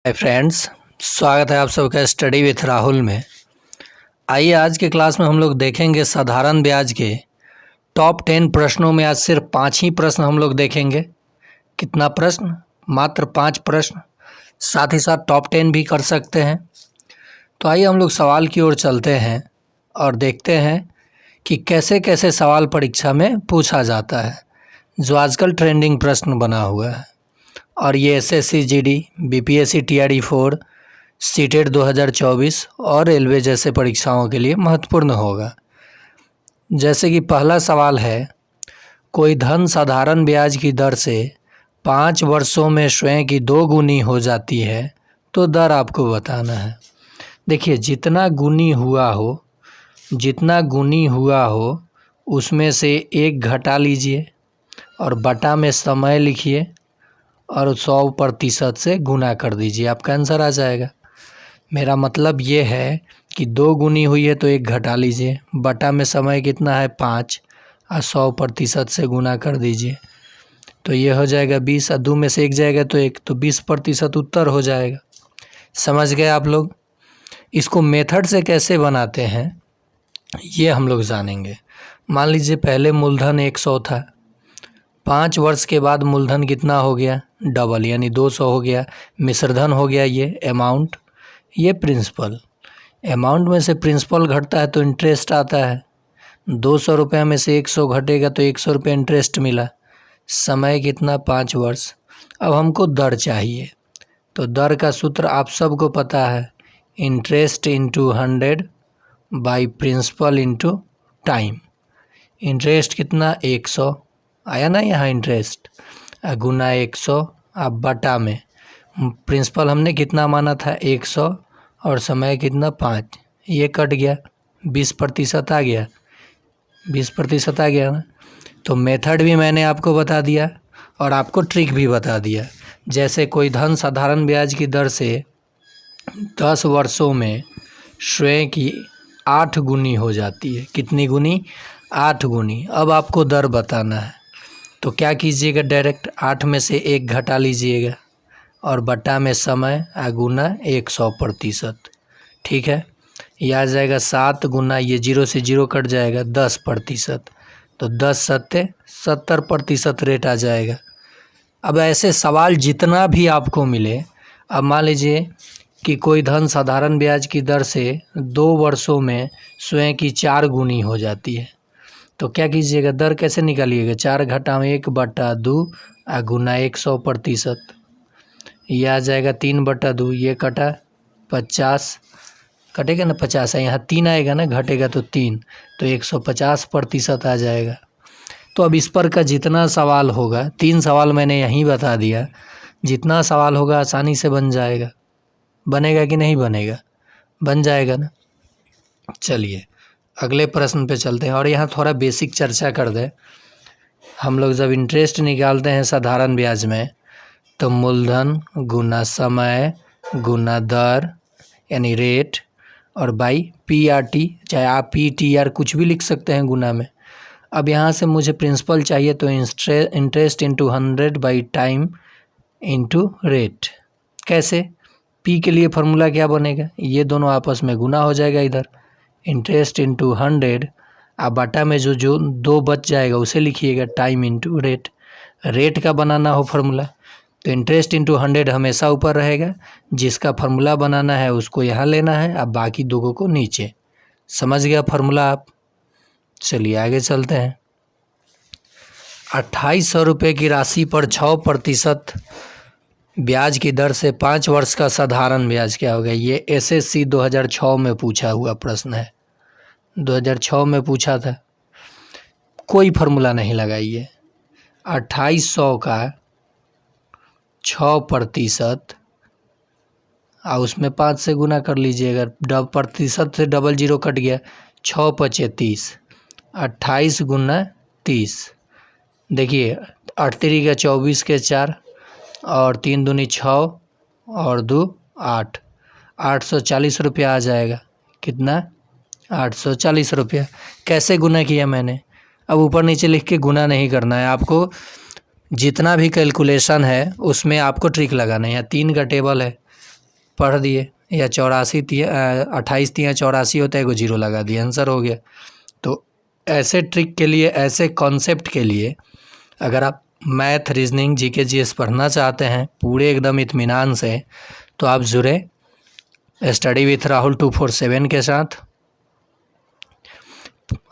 Hi friends, स्वागत है आप सबका स्टडी विथ राहुल में। आइए आज के क्लास में हम लोग देखेंगे साधारण ब्याज के टॉप 10 प्रश्नों में। आज सिर्फ 5 ही प्रश्न हम लोग देखेंगे। कितना प्रश्न? मात्र 5 प्रश्न। साथ ही साथ टॉप 10 भी कर सकते हैं। तो आइए हम लोग सवाल की ओर चलते हैं और देखते हैं कि कैसे कैसे सवाल परीक्षा में पूछा जाता है, जो आजकल ट्रेंडिंग प्रश्न बना हुआ है। और ये SSC GD, BPSC TRE 4, CTET 2024 और रेलवे जैसे परीक्षाओं के लिए महत्वपूर्ण होगा। जैसे कि पहला सवाल है, कोई धन साधारण ब्याज की दर से 5 वर्षों में स्वयं की 2 गुनी हो जाती है तो दर आपको बताना है। देखिए, जितना गुनी हुआ हो उसमें से 1 घटा लीजिए और बटा में समय लिखिए और 100% से गुना कर दीजिए, आपका आंसर आ जाएगा। मेरा मतलब ये है कि 2 गुनी हुई है तो 1 घटा लीजिए, बटा में समय कितना है 5 और 100% से गुना कर दीजिए तो ये हो जाएगा 20 और 2 में से 1 जाएगा तो 1, तो 20% उत्तर हो जाएगा। समझ गए आप लोग? इसको मेथड से कैसे बनाते हैं ये हम लोग जानेंगे। मान लीजिए पहले मूलधन 100 था, 5 वर्ष के बाद मूलधन कितना हो गया? डबल, यानी 200 हो गया। मिश्रधन हो गया ये अमाउंट, ये प्रिंसिपल। अमाउंट में से प्रिंसिपल घटता है तो इंटरेस्ट आता है। 200 रुपये में से 100 घटेगा तो 100 रुपये इंटरेस्ट मिला। समय कितना? 5 वर्ष। अब हमको दर चाहिए, तो दर का सूत्र आप सबको पता है, interest into 100 by principal into time. Interest कितना? 100 आया ना यहाँ इंटरेस्ट, गुना 100। अब बटा में प्रिंसिपल हमने कितना माना था? 100 और समय कितना? 5। ये कट गया, 20% आ गया, 20% आ गया ना। तो मेथड भी मैंने आपको बता दिया और आपको ट्रिक भी बता दिया। जैसे कोई धन साधारण ब्याज की दर से 10 वर्षों में स्वयं की 8 गुनी हो जाती है। कितनी गुनी? 8 गुनी। अब आपको दर बताना है तो क्या कीजिएगा, डायरेक्ट 8 में से 1 घटा लीजिएगा और बटा में समय गुना 100%। ठीक है, यह आ जाएगा 7 गुना, ये 0 से 0 कट जाएगा, 10%। तो 10 सत्ते 70% रेट आ जाएगा। अब ऐसे सवाल जितना भी आपको मिले, अब मान लीजिए कि कोई धन साधारण ब्याज की दर से 2 वर्षों में स्वयं की 4 गुनी हो जाती है तो क्या कीजिएगा, दर कैसे निकालिएगा? 4 घटा में 1 बटा 2 गुना 100%। ये आ जाएगा 3 बटा 2, ये कटा 50, कटेगा ना 50 है, यहाँ 3 आएगा ना, घटेगा तो 3, तो 150% आ जाएगा। तो अब इस पर का जितना सवाल होगा, 3 सवाल मैंने यहीं बता दिया, जितना सवाल होगा आसानी से बन जाएगा। बनेगा कि नहीं बनेगा? बन जाएगा ना। चलिए अगले प्रश्न पे चलते हैं और यहाँ थोड़ा बेसिक चर्चा कर दें। हम लोग जब इंटरेस्ट निकालते हैं साधारण ब्याज में तो मूलधन गुना समय गुना दर यानी रेट और बाई PRT, चाहे आप PTR कुछ भी लिख सकते हैं गुना में। अब यहाँ से मुझे प्रिंसिपल चाहिए तो interest into 100 by time into rate. कैसे? P के लिए फार्मूला क्या बनेगा? ये दोनों आपस में गुना हो जाएगा, इधर इंटरेस्ट इंटू 100 अब बटा में जो 2 बच जाएगा उसे लिखिएगा, टाइम इंटू रेट। रेट का बनाना हो फार्मूला तो इंटरेस्ट इंटू 100 हमेशा ऊपर रहेगा, जिसका फार्मूला बनाना है उसको यहाँ लेना है, अब बाकी दोनों को नीचे। समझ गया फार्मूला आप? चलिए आगे चलते हैं। 2800 रुपये की राशि पर 6% ब्याज की दर से 5 वर्ष का साधारण ब्याज क्या होगा? ये SSC 2006 में पूछा हुआ प्रश्न है, 2006 में पूछा था। कोई फार्मूला नहीं लगाइए, 2800 का 6% और उसमें 5 से गुना कर लीजिएगा, प्रतिशत से डबल 0 कट गया, 6 पचे 30, 28 गुना 30। देखिए 8 3 का 24 के 4 और 3 दूनी 6 और 2 8, 840 रुपया आ जाएगा। कितना? 840 रुपया। कैसे गुना किया मैंने? अब ऊपर नीचे लिख के गुना नहीं करना है आपको, जितना भी कैलकुलेशन है उसमें आपको ट्रिक लगाना है। यहाँ 3 का टेबल है पढ़ दिए, या 28 तिया 84 होता है, एगो जीरो लगा दिए, आंसर हो गया। तो ऐसे ट्रिक के लिए, ऐसे कॉन्सेप्ट के लिए अगर आप मैथ, रीजनिंग, जीके जीएस पढ़ना चाहते हैं पूरे एकदम इत्मीनान से, तो आप जुड़े स्टडी विथ राहुल 247 के साथ।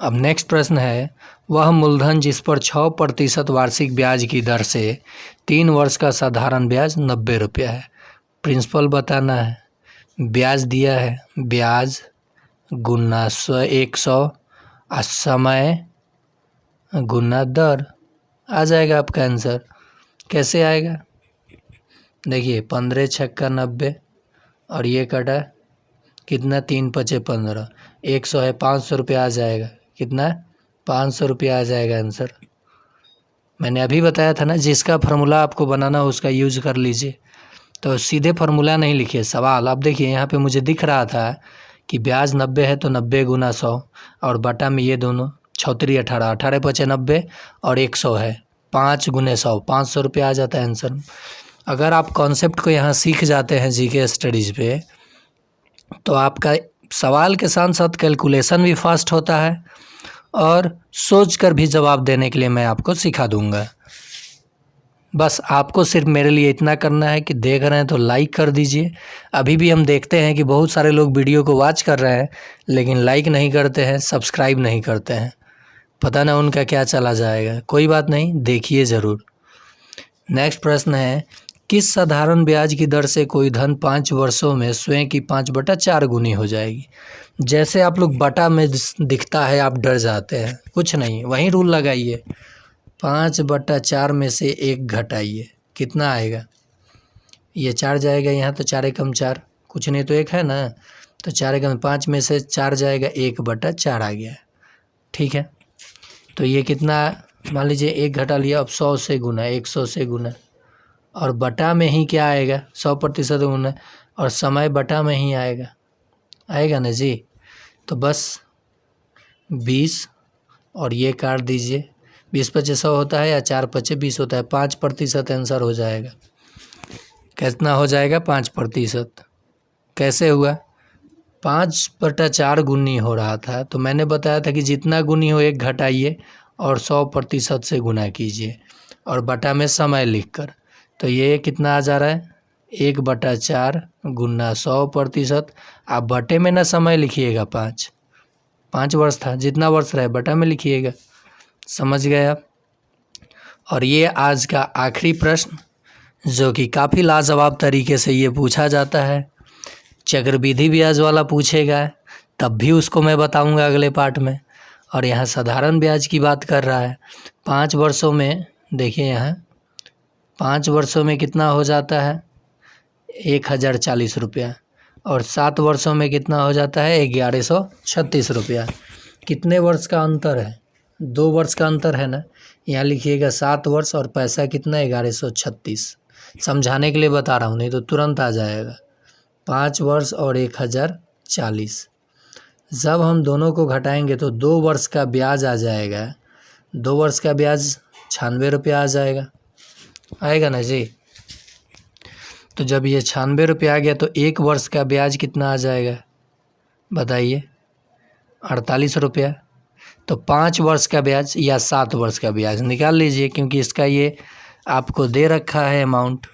अब नेक्स्ट प्रश्न है, वह मूलधन जिस पर 6% वार्षिक ब्याज की दर से 3 वर्ष का साधारण ब्याज 90 रुपया है। प्रिंसिपल बताना है, ब्याज दिया है, ब्याज गुना 100 और समय गुना दर, आ जाएगा आपका आंसर। कैसे आएगा? देखिए 15 छक्का 90 और ये कटा कितना, 3 पचे 15, 100 है, 500 रुपया आ जाएगा। कितना? 500 रुपया आ जाएगा आंसर। मैंने अभी बताया था ना, जिसका फार्मूला आपको बनाना हो उसका यूज कर लीजिए। तो सीधे फार्मूला नहीं लिखिए, सवाल। आप देखिए यहाँ पे मुझे दिख रहा था कि ब्याज 90 है तो 90 गुना 100 और बटा में ये दोनों 6 18, 18 पचे 90 और 100 है, 5 गुने 100, 500 रुपया आ जाता है आंसर। अगर आप कॉन्सेप्ट को यहाँ सीख जाते हैं जीके स्टडीज़ पे, तो आपका सवाल के साथ साथ कैलकुलेशन भी फास्ट होता है और सोच कर भी जवाब देने के लिए मैं आपको सिखा दूंगा। बस आपको सिर्फ मेरे लिए इतना करना है कि देख रहे हैं तो लाइक कर दीजिए। अभी भी हम देखते हैं कि बहुत सारे लोग वीडियो को वॉच कर रहे हैं लेकिन लाइक नहीं करते हैं, सब्सक्राइब नहीं करते हैं, पता ना उनका क्या चला जाएगा। कोई बात नहीं, देखिए ज़रूर। नेक्स्ट प्रश्न है, किस साधारण ब्याज की दर से कोई धन 5 वर्षों में स्वयं की 5/4 गुनी हो जाएगी? जैसे आप लोग बटा में दिखता है आप डर जाते हैं, कुछ नहीं, वहीं रूल लगाइए। 5/4 में से 1 घटाइए, कितना आएगा? ये 4 जाएगा यहाँ, तो 4 एकम 4, कुछ नहीं तो 1 है ना, तो 4 एकम 5 में से 4 जाएगा, 1/4 आ गया। ठीक है, तो ये कितना, मान लीजिए 1 घटा लिया, अब 100 से गुना, 100 से गुना, और बटा में ही क्या आएगा, 100% गुना, और समय बटा में ही आएगा, आएगा ना जी। तो बस 20 और ये काट दीजिए, 20 पचे 100 होता है या 4 पचे 20 होता है, 5% आंसर हो जाएगा। कितना हो जाएगा? 5%। कैसे हुआ? 5/4 गुनी हो रहा था, तो मैंने बताया था कि जितना गुनी हो 1 घटाइए और 100% से गुना कीजिए और बटा में समय लिखकर। तो ये कितना आ जा रहा है? 1/4 गुना 100%। आप बटे में ना समय लिखिएगा, 5 वर्ष था, जितना वर्ष रहे बटा में लिखिएगा। समझ गए आप? और ये आज का आखिरी प्रश्न, जो कि काफ़ी लाजवाब तरीके से ये पूछा जाता है, चक्रवृद्धि ब्याज वाला पूछेगा तब भी उसको मैं बताऊंगा अगले पार्ट में। और यहाँ साधारण ब्याज की बात कर रहा है। 5 वर्षों में देखिए, यहाँ 5 वर्षों में कितना हो जाता है? 1040 रुपया, और 7 वर्षों में कितना हो जाता है? 1136 रुपया। कितने वर्ष का अंतर है? 2 वर्ष का अंतर है ना। यहाँ लिखिएगा 7 वर्ष और पैसा कितना? 1136। समझाने के लिए बता रहा हूँ, नहीं तो तुरंत आ जाएगा। 5 वर्ष और 1040, जब हम दोनों को घटाएंगे तो 2 वर्ष का ब्याज आ जाएगा। 2 वर्ष का ब्याज 96 रुपया आ जाएगा, आएगा ना जी। तो जब ये 96 रुपया आ गया तो 1 वर्ष का ब्याज कितना आ जाएगा बताइए? 48 रुपया। तो 5 वर्ष का ब्याज या 7 वर्ष का ब्याज निकाल लीजिए, क्योंकि इसका ये आपको दे रखा है अमाउंट।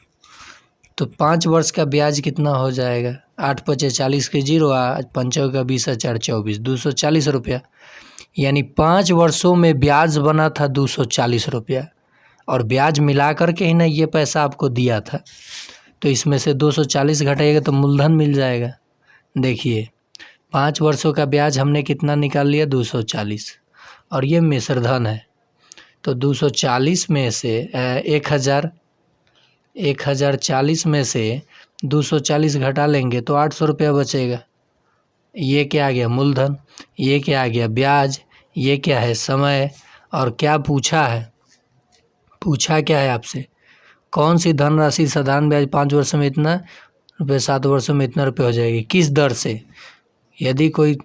तो 5 वर्ष का ब्याज कितना हो जाएगा? 8 पचे 40 के 0, 5 का 20, 4 24, 240 रुपया। यानी 5 वर्षों में ब्याज बना था 240 रुपया, और ब्याज मिला करके ही ना ये पैसा आपको दिया था। तो इसमें से 240 घटाइएगा तो मूलधन मिल जाएगा। देखिए 5 वर्षों का ब्याज हमने कितना निकाल लिया? 240, और ये मिश्रधन है। तो 240 में से 1040 में से 240 घटा लेंगे तो 800 रुपया बचेगा। ये क्या आ गया? मूलधन। ये क्या आ गया? ब्याज। ये क्या है? समय। और क्या पूछा है? पूछा क्या है आपसे? कौन सी धनराशि साधारण ब्याज 5 वर्षों में इतना रुपये, 7 वर्षों में इतना रुपये हो जाएगी? किस दर से? यदि कोई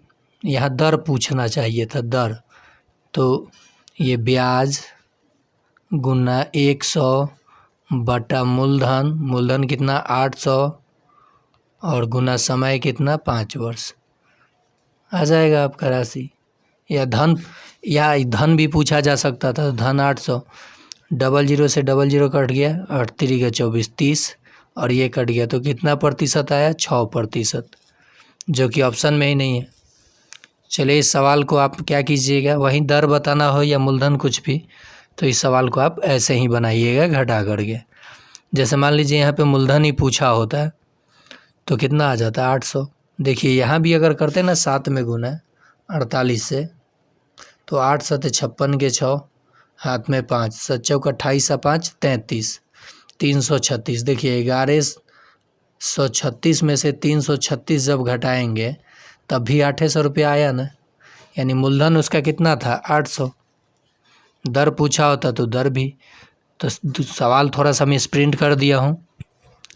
यहाँ दर पूछना चाहिए था, दर, तो ये ब्याज गुना 100 बटा मूलधन। मूलधन कितना? 800 और गुना समय कितना 5 वर्ष, आ जाएगा आपका राशि। या धन भी पूछा जा सकता था। धन 800, 00 से 00 कट गया, 8 3 24 30, और ये कट गया तो कितना प्रतिशत आया? 6%, जो कि ऑप्शन में ही नहीं है। चलिए इस सवाल को आप क्या कीजिएगा, वहीं दर बताना हो या मूलधन कुछ भी, तो इस सवाल को आप ऐसे ही बनाइएगा घटा करके। जैसे मान लीजिए यहाँ पे मूलधन ही पूछा होता है तो कितना आ जाता है? 800। देखिए यहाँ भी अगर करते ना 7 में गुना 48 से, तो 8 7 56 के 6, हाथ में 5, 7 चौक 28 5 33, 336। देखिए 1136 में से 336 जब घटाएंगे तब भी 800 रुपया आया ना, यानी मूलधन उसका कितना था? 800। दर पूछा होता तो दर भी, तो सवाल थोड़ा सा मैं स्प्रिंट कर दिया हूँ,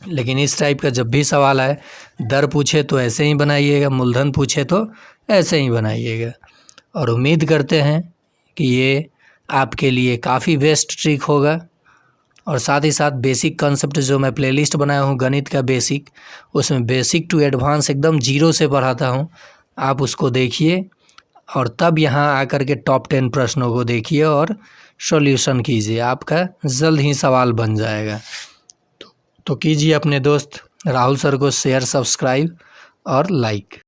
लेकिन इस टाइप का जब भी सवाल आए, दर पूछे तो ऐसे ही बनाइएगा, मूलधन पूछे तो ऐसे ही बनाइएगा। और उम्मीद करते हैं कि ये आपके लिए काफ़ी बेस्ट ट्रिक होगा। और साथ ही साथ बेसिक कॉन्सेप्ट जो मैं प्लेलिस्ट बनाया हूँ गणित का बेसिक, उसमें बेसिक टू एडवांस एकदम 0 से पढ़ाता हूँ, आप उसको देखिए और तब यहाँ आकर के टॉप 10 प्रश्नों को देखिए और सॉल्यूशन कीजिए, आपका जल्द ही सवाल बन जाएगा। तो कीजिए अपने दोस्त राहुल सर को शेयर, सब्सक्राइब और लाइक।